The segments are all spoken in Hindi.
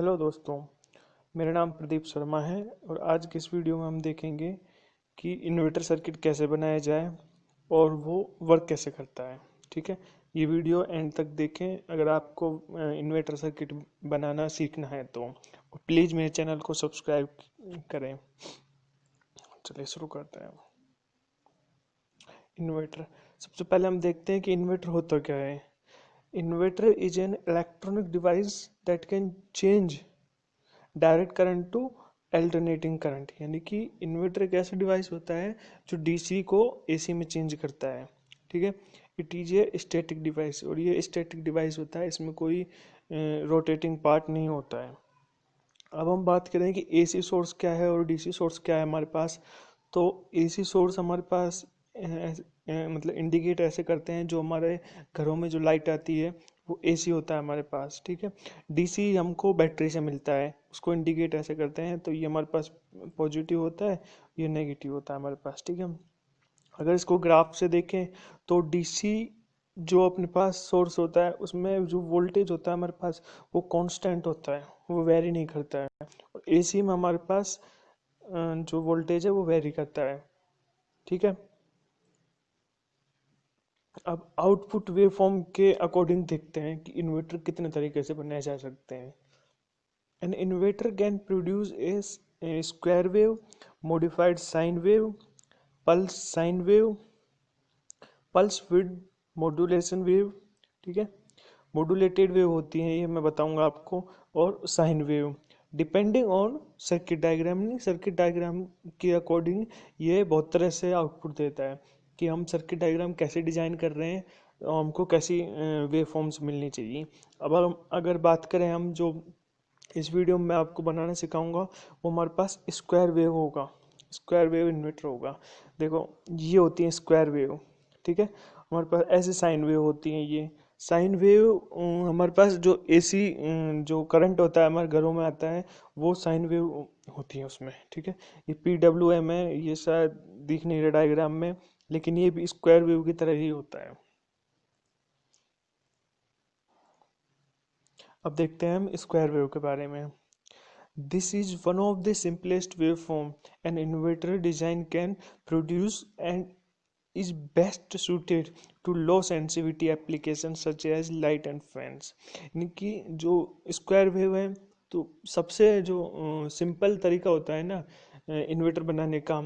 हेलो दोस्तों, मेरा नाम प्रदीप शर्मा है और आज की इस वीडियो में हम देखेंगे कि इन्वर्टर सर्किट कैसे बनाया जाए और वो वर्क कैसे करता है। ठीक है, ये वीडियो एंड तक देखें अगर आपको इन्वर्टर सर्किट बनाना सीखना है तो। प्लीज़ मेरे चैनल को सब्सक्राइब करें। चलिए शुरू करते हैं। इन्वर्टर, सबसे पहले हम देखते हैं कि इन्वर्टर होता क्या है। Inverter is an electronic device that can change direct current to alternating current, यानी कि इन्वर्टर एक ऐसा डिवाइस होता है जो डीसी को एसी में चेंज करता है। ठीक है, it is a static device और ये स्टैटिक डिवाइस होता है, इसमें कोई रोटेटिंग पार्ट नहीं होता है। अब हम बात करें कि एसी सोर्स क्या है और डीसी सोर्स क्या है हमारे पास। तो एसी सोर्स हमारे पास मतलब इंडिकेट ऐसे करते हैं, जो हमारे घरों में जो लाइट आती है वो एसी होता है हमारे पास। ठीक है, डीसी हमको बैटरी से मिलता है, उसको इंडिकेट ऐसे करते हैं, तो ये हमारे पास पॉजिटिव होता है, ये नेगेटिव होता है हमारे पास। ठीक है, अगर इसको ग्राफ से देखें तो डीसी जो अपने पास सोर्स होता है उसमें जो वोल्टेज होता है हमारे पास वो कांस्टेंट होता है, वो वेरी नहीं करता है। और एसी में हमारे पास जो वोल्टेज है वो वेरी करता है। ठीक है, अब आउटपुट वेवफॉर्म के अकॉर्डिंग देखते हैं कि इन्वर्टर कितने तरीके से बनाए जा सकते हैं। An inverter can produce a square wave, modified sine wave, pulse sine wave, pulse with modulation wave. ठीक है, मॉड्यूलेटेड वेव होती हैं ये, मैं बताऊंगा आपको, और sine wave depending on circuit diagram. नहीं, सर्किट डायग्राम के अकॉर्डिंग ये बहुत तरह से आउटपुट देता है कि हम सर्किट डायग्राम कैसे डिजाइन कर रहे हैं और हमको कैसी वेव फॉर्म्स मिलनी चाहिए। अब हम अगर बात करें, हम जो इस वीडियो में मैं आपको बनाना सिखाऊंगा वो हमारे पास स्क्वायर वेव होगा, स्क्वायर वेव इन्वर्टर होगा। देखो, ये होती है स्क्वायर वेव। ठीक है, हमारे पास ऐसे साइन वेव होती हैं। ये साइन वेव हमारे पास जो एसी जो करंट होता है हमारे घरों में आता है वो साइन वेव होती है उसमें। ठीक है, ये PWM है, ये शायद दिख नहीं रहा डायग्राम में, लेकिन ये भी स्क्वायर वेव की तरह ही होता है। अब देखते हैं हम स्क्वायर वेव के बारे में। This is one of the simplest waveform an inverter design can produce and is best suited to low sensitivity applications such as light and fans। यानी कि जो स्क्वायर वेव है, तो सबसे जो सिंपल तरीका होता है ना इन्वर्टर बनाने का,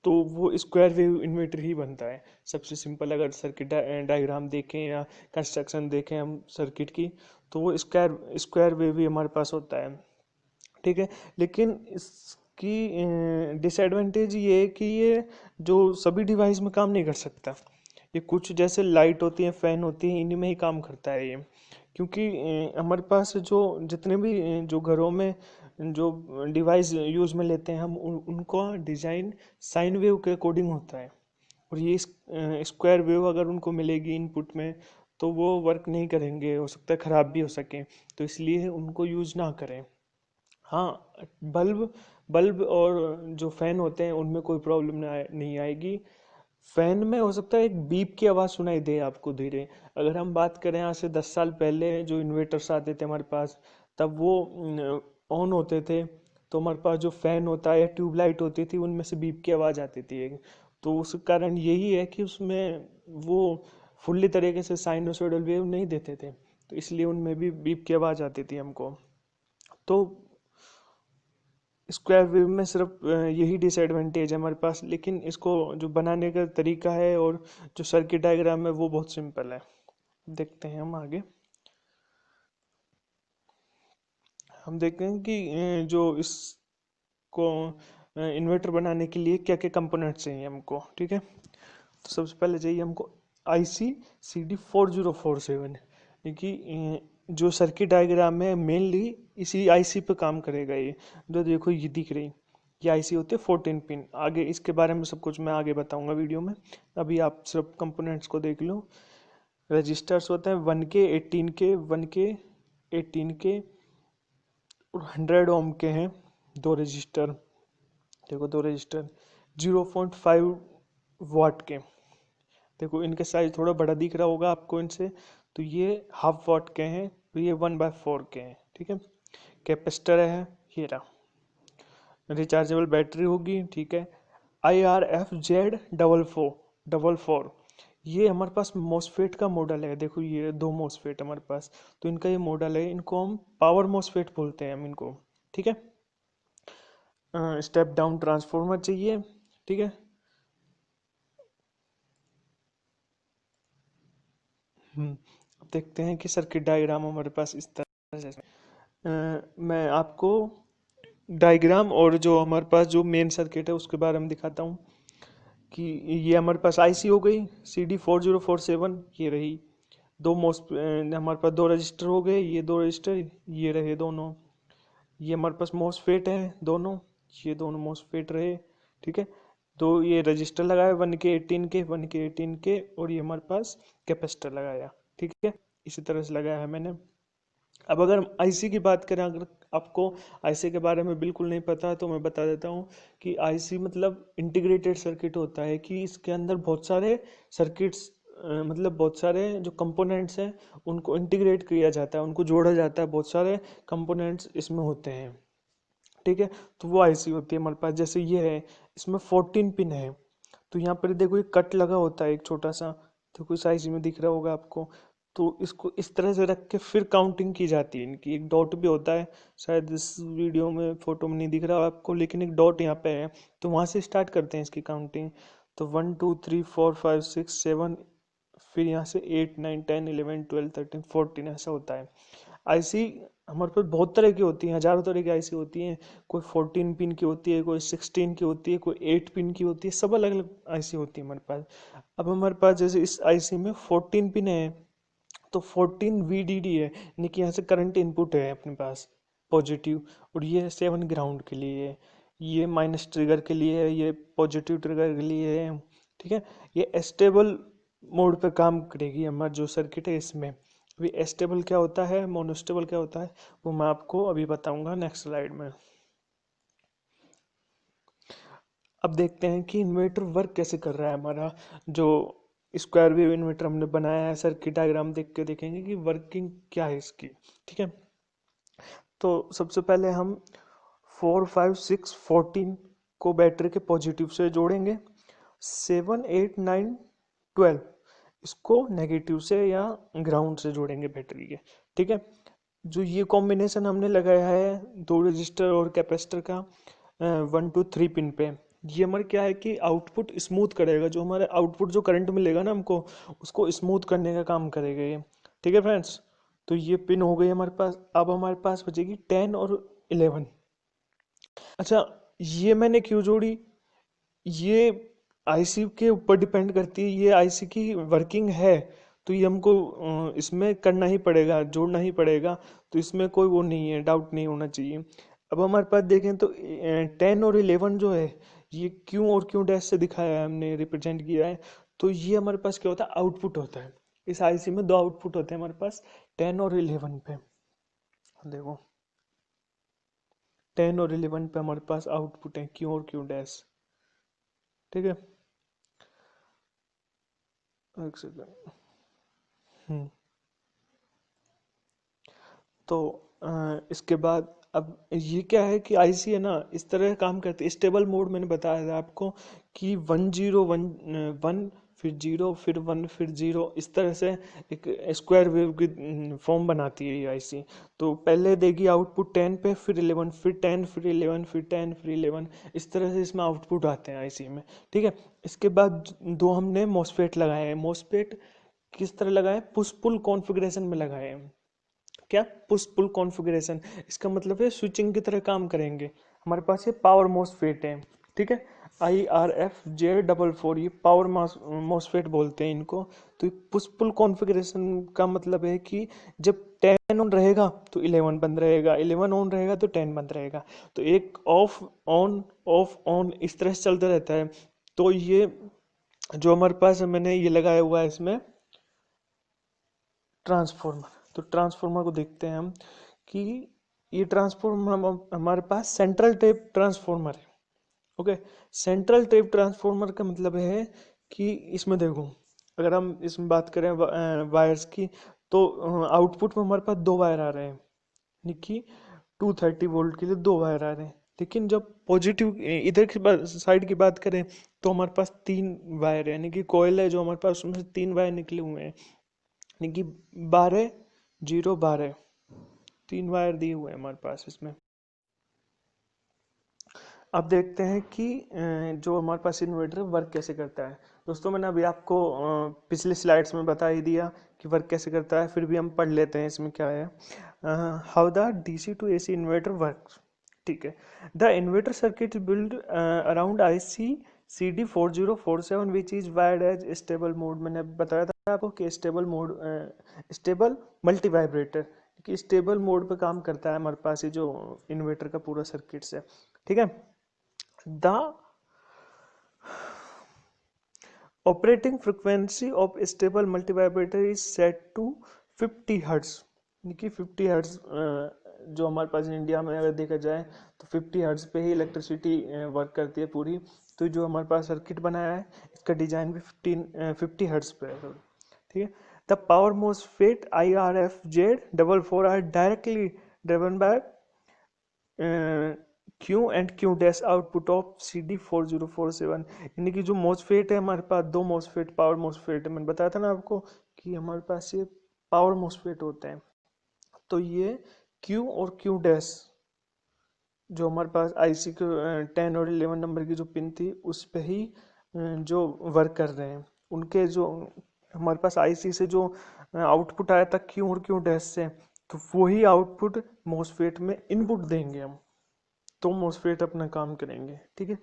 तो वो स्क्वायर वेव इन्वर्टर ही बनता है सबसे सिंपल। अगर सर्किट डायग्राम देखें या कंस्ट्रक्शन देखें हम सर्किट की, तो वो स्क्वायर स्क्वायर वेव ही हमारे पास होता है। ठीक है, लेकिन इसकी डिसएडवांटेज ये है कि ये जो सभी डिवाइस में काम नहीं कर सकता। ये कुछ जैसे लाइट होती है, फैन होती है, इन्हीं में ही काम करता है ये। क्योंकि हमारे पास जो जितने भी जो घरों में जो डिवाइस यूज में लेते हैं हम उनका डिज़ाइन साइन वेव के अकॉर्डिंग होता है। और ये स्क्वायर वेव अगर उनको मिलेगी इनपुट में तो वो वर्क नहीं करेंगे, हो सकता है ख़राब भी हो सके, तो इसलिए उनको यूज़ ना करें। हाँ, बल्ब बल्ब और जो फैन होते हैं उनमें कोई प्रॉब्लम नहीं आएगी। फैन में हो सकता है एक बीप की आवाज़ सुनाई दे आपको धीरे। अगर हम बात करें आज से 10 साल पहले जो इन्वर्टर्स आते थे हमारे पास, तब वो ऑन होते थे, तो हमारे पास जो फैन होता है या ट्यूबलाइट होती थी उनमें से बीप की आवाज़ आती थी। तो उस कारण यही है कि उसमें वो फुल्ली तरीके से साइनोसॉइडल वेव नहीं देते थे, तो इसलिए उनमें भी बीप की आवाज़ आती थी हमको। तो स्क्वायर वेव में सिर्फ यही डिसएडवांटेज है हमारे पास, लेकिन इसको जो बनाने का तरीका है और जो सर्किट डायग्राम है वो बहुत सिंपल है। देखते हैं हम आगे। हम देखते हैं कि जो इसको इन्वर्टर बनाने के लिए क्या क्या कंपोनेंट्स चाहिए हमको। ठीक है, तो सबसे पहले चाहिए हमको IC CD4047, क्योंकि जो सर्किट डायग्राम है मेनली इसी आईसी पे काम करेगा ये। जो देखो ये दिख रही, ये आईसी होती है 14 पिन। आगे इसके बारे में सब कुछ मैं आगे बताऊंगा वीडियो में, अभी आप सिर्फ कंपोनेंट्स को देख लो। रजिस्टर्स होते हैं 1K 18K 1K 18K और 100 ओम के हैं दो रजिस्टर। देखो दो रजिस्टर 0.5 वाट के। देखो इनके साइज थोड़ा बड़ा दिख रहा होगा आपको इनसे, तो ये ½ वाट के हैं, तो ये 1/4 के हैं। ठीक है, कैपेसिटर है ये रहा, रिचार्जेबल बैटरी होगी, ठीक है। IRFZ 444 ये हमारे पास मॉसफेट का मॉडल है, देखो ये दो मॉसफेट हमारे पास, तो इनका ये मॉडल है, इनको हम पावर मॉसफेट बोलते हैं हम इनको, ठीक है। स्टेप डाउन ट्रांसफॉर्मर चाहिए, ठीक है। अब देखते हैं कि सर्किट डायग्राम हमारे पास इस तरह से मैं आपको डायग्राम और जो हमारे पास जो मेन सर्किट है उसके बारे में दिखाता हूँ कि ये हमारे पास आईसी हो गई CD4047, ये रही दो हमारे पास दो रजिस्टर हो गए, ये दो रजिस्टर ये रहे दोनों, ये हमारे पास मॉसफेट है दोनों, ये दोनों मॉसफेट रहे, ठीक है। दो ये रजिस्टर लगाए 1K18 के और ये हमारे पास कैपेसिटर लगाया, ठीक है। इसी तरह से लगाया है मैंने। अब अगर आईसी की बात करें, अगर आपको आईसी के बारे में बिल्कुल नहीं पता तो मैं बता देता हूँ कि आईसी मतलब इंटीग्रेटेड सर्किट होता है, कि इसके अंदर बहुत सारे सर्किट्स मतलब बहुत सारे जो कंपोनेंट्स हैं उनको इंटीग्रेट किया जाता है, उनको जोड़ा जाता है, बहुत सारे कंपोनेंट्स इसमें होते हैं, ठीक है। तो वो आईसी होती है हमारे पास। जैसे ये है, इसमें 14 पिन है, तो यहाँ पर देखो ये कट लगा होता है एक छोटा सा, तो कुछ आईसी में दिख रहा होगा आपको। तो इसको इस तरह से रख के फिर काउंटिंग की जाती है, इनकी एक डॉट भी होता है, शायद इस वीडियो में फोटो में नहीं दिख रहा आपको, लेकिन एक डॉट यहाँ पे है, तो वहां से स्टार्ट करते हैं इसकी काउंटिंग। तो 1 2 3 4 5 6 7, फिर यहाँ से 8 9 10 11 12 13 14 ऐसा होता है। आईसी हमारे पास बहुत तरह की होती हैं, हजारों तरह की आईसी होती हैं, कोई 14 पिन की होती है, कोई 16 की होती है, कोई 8 पिन की होती है, सब अलग अलग आईसी होती है हमारे पास। अब हमारे पास जैसे इस आईसी में 14 पिन है, तो 14 VDD है, यानी कि यहाँ से करंट इनपुट है अपने पास पॉजिटिव, और ये 7 ग्राउंड के लिए है, ये माइनस ट्रिगर के लिए है, ये पॉजिटिव ट्रिगर के लिए है, ठीक है। ये स्टेबल मोड पे काम करेगी हमारा जो सर्किट है इसमें। अभी स्टेबल क्या होता है, मोनोस्टेबल क्या होता है, वो मैं आपको अभी बताऊंगा नेक्स्ट स्लाइड में। अब देखते हैं कि इन्वर्टर वर्क कैसे कर रहा है हमारा, जो स्क्वायर वेव इन्वर्टर हमने बनाया है, सर्किट डायग्राम देख के देखेंगे कि वर्किंग क्या है इसकी, ठीक है। तो सबसे पहले हम 4 5 6 14 को बैटरी के पॉजिटिव से जोड़ेंगे, 7 8 9 12 इसको नेगेटिव से या ग्राउंड से जोड़ेंगे बैटरी के, ठीक है। जो ये कॉम्बिनेशन हमने लगाया है दो रजिस्टर और कैपेसिटर का 1 2 3 पिन पे, ये हमारे क्या है कि आउटपुट स्मूथ करेगा, जो हमारे आउटपुट जो करंट मिलेगा ना हमको, उसको स्मूथ करने का काम करेगा ये, ठीक है फ्रेंड्स। तो ये पिन हो गई हमारे पास। अब हमारे पास बचेगी 10 और 11। अच्छा, ये मैंने क्यों जोड़ी, ये आईसी के ऊपर डिपेंड करती है, ये आईसी की वर्किंग है, तो ये हमको इसमें करना ही पड़ेगा, जोड़ना ही पड़ेगा, तो इसमें कोई वो नहीं है, डाउट नहीं होना चाहिए। अब हमारे पास देखें तो 10 और 11 जो है, ये क्यों और क्यों डैश से दिखाया है, हमने रिप्रेजेंट किया है। तो ये हमारे पास क्या होता है, आउटपुट होता है। इस आईसी में दो आउटपुट होते हैं हमारे पास, 10 और 11 पे, देखो 10 और 11 पे हमारे पास आउटपुट है क्यू और क्यू डैश, ठीक है। एक सेकंड। हम्म तो इसके बाद अब ये क्या है कि आईसी है ना, इस तरह काम करती है, स्टेबल मोड मैंने बताया था आपको कि 1 0 1 1, फिर 0 फिर 1 फिर 0, इस तरह से एक स्क्वायर वेव की फॉर्म बनाती है ये आईसी। तो पहले देगी आउटपुट 10 पे, फिर 11, फिर 10 फिर 11 फिर 10 फिर 11, इस तरह से इसमें आउटपुट आते हैं आईसी में, ठीक है। इसके बाद दो हमने मॉसफेट लगाए हैं, मॉसफेट किस तरह लगाए, पुश पुल कॉन्फ़िगरेशन में लगाए हैं। क्या, पुश पुल कॉन्फ़िगरेशन, इसका मतलब है स्विचिंग की तरह काम करेंगे। हमारे पास ये पावर मॉसफेट है, ठीक है। IRFJ 444 ये पावर मॉसफेट बोलते हैं इनको। तो पुश पुल कॉन्फ़िगरेशन का मतलब है कि जब 10 ऑन रहेगा तो 11 बंद रहेगा, 11 ऑन रहेगा तो 10 बंद रहेगा, तो एक ऑफ ऑन इस तरह से चलता रहता है। तो ये जो हमारे पास मैंने ये लगाया हुआ है इसमें ट्रांसफॉर्मर, तो ट्रांसफॉर्मर को देखते हैं हम कि ये ट्रांसफॉर्मर हमारे पास सेंट्रल टेप ट्रांसफॉर्मर है, ओके। सेंट्रल टेप ट्रांसफॉर्मर का मतलब है कि इसमें देखो, अगर हम इसमें बात करें वायर्स की, तो आउटपुट में हमारे पास दो वायर आ रहे हैं, यानी कि 230 वोल्ट के लिए 2 वायर आ रहे हैं। लेकिन जब पॉजिटिव इधर की साइड की बात करें तो हमारे पास 3 वायर है, यानी कि कॉइल है जो हमारे पास, उसमें से 3 वायर निकले हुए हैं, यानी कि 12 0 12 3 वायर दिए हुए हैं हमारे पास इसमें। अब देखते हैं कि जो हमारे पास इन्वर्टर वर्क कैसे करता है। दोस्तों मैंने अभी आपको पिछले स्लाइड्स में बता ही दिया कि वर्क कैसे करता है, फिर भी हम पढ़ लेते हैं इसमें क्या है। How the DC to AC inverter works. ठीक है। The inverter circuit build around IC CD4047 which is wired as stable mode. मैंने बताया था आपको कि stable mode, stable multivibrator, कि स्टेबल मोड पे काम करता है हमारे पास ये जो इन्वर्टर का पूरा सर्किट्स है। ठीक है। The operating frequency of stable multivibrator is set to 50 hertz, यानी कि 50 हर्ट्ज जो हमारे पास इंडिया में अगर देखा जाए तो 50 हर्ट्ज पे ही इलेक्ट्रिसिटी वर्क करती है पूरी। तो जो हमारे पास सर्किट बनाया है इसका डिजाइन भी 50 हर्ट्ज पे है। ठीक है। The power MOSFET IRFZ44 are directly driven by Q and Q dash output of CD4047, यानी कि जो मोसफेट है हमारे पास, 2 मोसफेट, पावर मोसफेट है, मैंने बताया था ना आपको कि हमारे पास ये पावर मोसफेट होते हैं। तो ये क्यू और क्यू डैश जो हमारे पास IC के 10 और 11 नंबर की जो पिन थी उस पे ही जो वर्क कर रहे हैं, उनके जो हमारे पास IC से जो आउटपुट आया था क्यू और क्यू डैश से, तो वही आउटपुट मोसफेट में इनपुट देंगे हम, तो मोसफेट अपना काम करेंगे। ठीक है।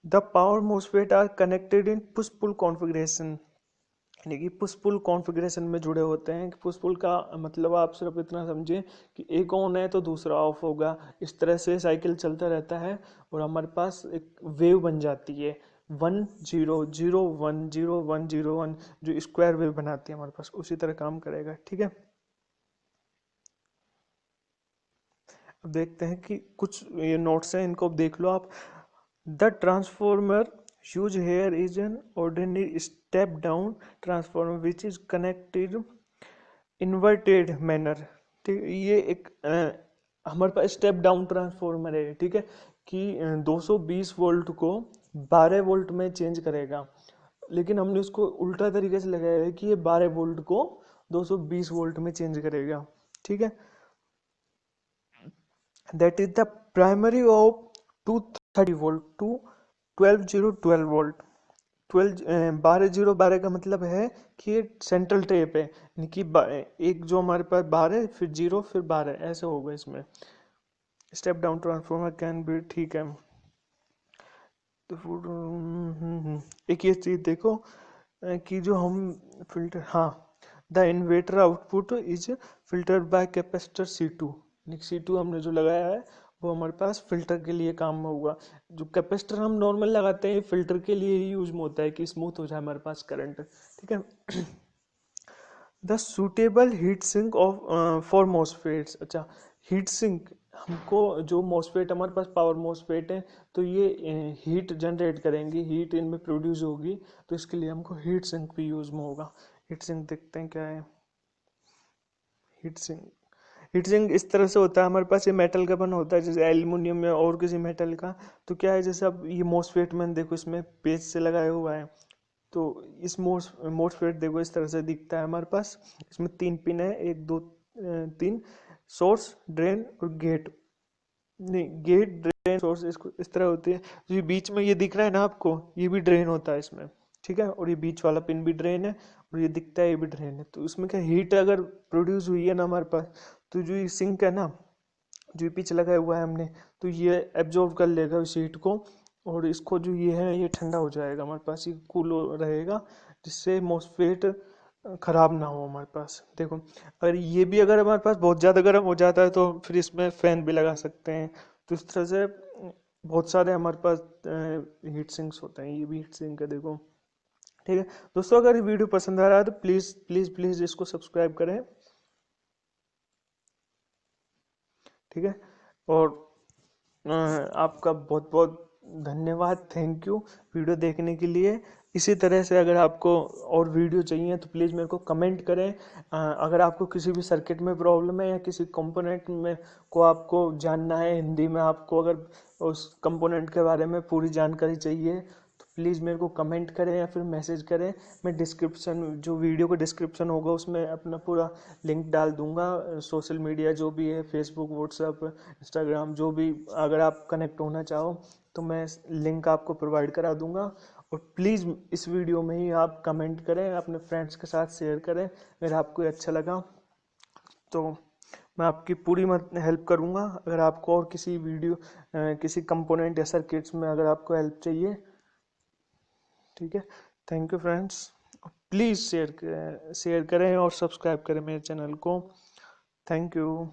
The power MOSFET are connected in push pull configuration, यानी कि पुश पुल कॉन्फ़िगरेशन में जुड़े होते हैं। पुश पुल का मतलब आप सिर्फ इतना समझे कि एक ऑन है तो दूसरा ऑफ होगा, इस तरह से साइकिल चलता रहता है और हमारे पास एक वेव बन जाती है 1 0 0 1 0 1 0 1, जो स्क्वायर वेव बनाती है हमारे पास, उसी तरह काम करेगा। ठीक है। अब देखते हैं कि कुछ ये नोट्स हैं, इनको देख लो आप। The transformer use here is an ordinary step down transformer which is connected inverted manner. ठीक, ये एक हमारे पास स्टेप डाउन ट्रांसफॉर्मर है। ठीक है, कि 220 वोल्ट को 12 वोल्ट में चेंज करेगा, लेकिन हमने उसको उल्टा तरीके से लगाया है कि ये 12 वोल्ट को 220 वोल्ट में चेंज करेगा। ठीक है। that is the primary of 230 volt to 12 volt. 12 का मतलब है कि ये सेंट्रल टेप है, यानी कि एक जो हमारे पास 12 फिर 0 फिर 12 ऐसे होगा इसमें। Step down transformer can be, ठीक है। तो एक ये चीज देखो कि जो हम फिल्टर, हाँ, the inverter output is filtered by capacitor C2। C2 हमने जो लगाया है वो हमारे पास फिल्टर के लिए काम में होगा। जो कैपेसिटर हम नॉर्मल लगाते हैं फिल्टर के लिए ही यूज में होता है कि स्मूथ हो जाए हमारे पास करंट। ठीक है। The suitable heat sink of for MOSFETs. अच्छा, हीट सिंक, हमको जो मॉसफेट हमारे पास पावर मॉसफेट है तो ये हीट जनरेट करेंगे, हीट इनमें प्रोड्यूस होगी, तो इसके लिए हमको हीट सिंक भी यूज में होगा। हीट सिंक देखते हैं क्या है। हीट सिंक, हीट सिंक इस तरह से होता है हमारे पास, ये मेटल का बना होता है जैसे एल्युमिनियम या और किसी मेटल का। तो क्या है, जैसे अब ये मॉसफेट में देखो इसमें पेज से लगाया हुआ है, तो इस मोसफेट देखो इस तरह से दिखता है हमारे पास। इसमें 3 पिन है, 1 2 3, सोर्स, ड्रेन और गेट। नहीं, गेट, ड्रेन, सोर्स इसको इस तरह होती है। जो ये बीच में ये दिख रहा है ना आपको, ये भी ड्रेन होता है इसमें। ठीक है, और ये बीच वाला पिन भी ड्रेन है और ये दिखता है ये भी ड्रेन है। तो इसमें क्या, हीट अगर प्रोड्यूस हुई है ना हमारे पास, तो जो ये सिंक है ना, जो ये पीछे लगाया हुआ है हमने, तो ये एब्जॉर्ब कर लेगा उस हीट को, और इसको जो ये है ये ठंडा हो जाएगा हमारे पास, ये कूल रहेगा, जिससे मॉसफेट खराब ना हो हमारे पास। देखो, अगर ये भी अगर हमारे पास बहुत ज़्यादा गर्म हो जाता है तो फिर इसमें फ़ैन भी लगा सकते हैं। तो इस तरह से बहुत सारे हमारे पास हीट सिंक्स होते हैं। ये भी हीट सिंक है देखो। ठीक है दोस्तों, अगर ये वीडियो पसंद आ रहा है तो प्लीज़ प्लीज़ प्लीज़ इसको सब्सक्राइब करें। ठीक है, और आपका बहुत बहुत धन्यवाद, थैंक यू वीडियो देखने के लिए। इसी तरह से अगर आपको और वीडियो चाहिए तो प्लीज़ मेरे को कमेंट करें। अगर आपको किसी भी सर्किट में प्रॉब्लम है या किसी कंपोनेंट में को आपको जानना है हिंदी में, आपको अगर उस कंपोनेंट के बारे में पूरी जानकारी चाहिए तो प्लीज़ मेरे को कमेंट करें या फिर मैसेज करें। मैं डिस्क्रिप्शन, जो वीडियो का डिस्क्रिप्शन होगा उसमें अपना पूरा लिंक डाल दूंगा। सोशल मीडिया जो भी है, फेसबुक, व्हाट्सएप, इंस्टाग्राम, जो भी अगर आप कनेक्ट होना चाहो तो मैं लिंक आपको प्रोवाइड करा दूंगा। और प्लीज़ इस वीडियो में ही आप कमेंट करें, अपने फ्रेंड्स के साथ शेयर करें। अगर आपको अच्छा लगा तो मैं आपकी पूरी मत हेल्प करूंगा। अगर आपको और किसी वीडियो किसी कंपोनेंट या सर्किट्स में अगर आपको हेल्प चाहिए, ठीक है। Thank you friends. Please share करें और सब्सक्राइब करें मेरे चैनल को। Thank you.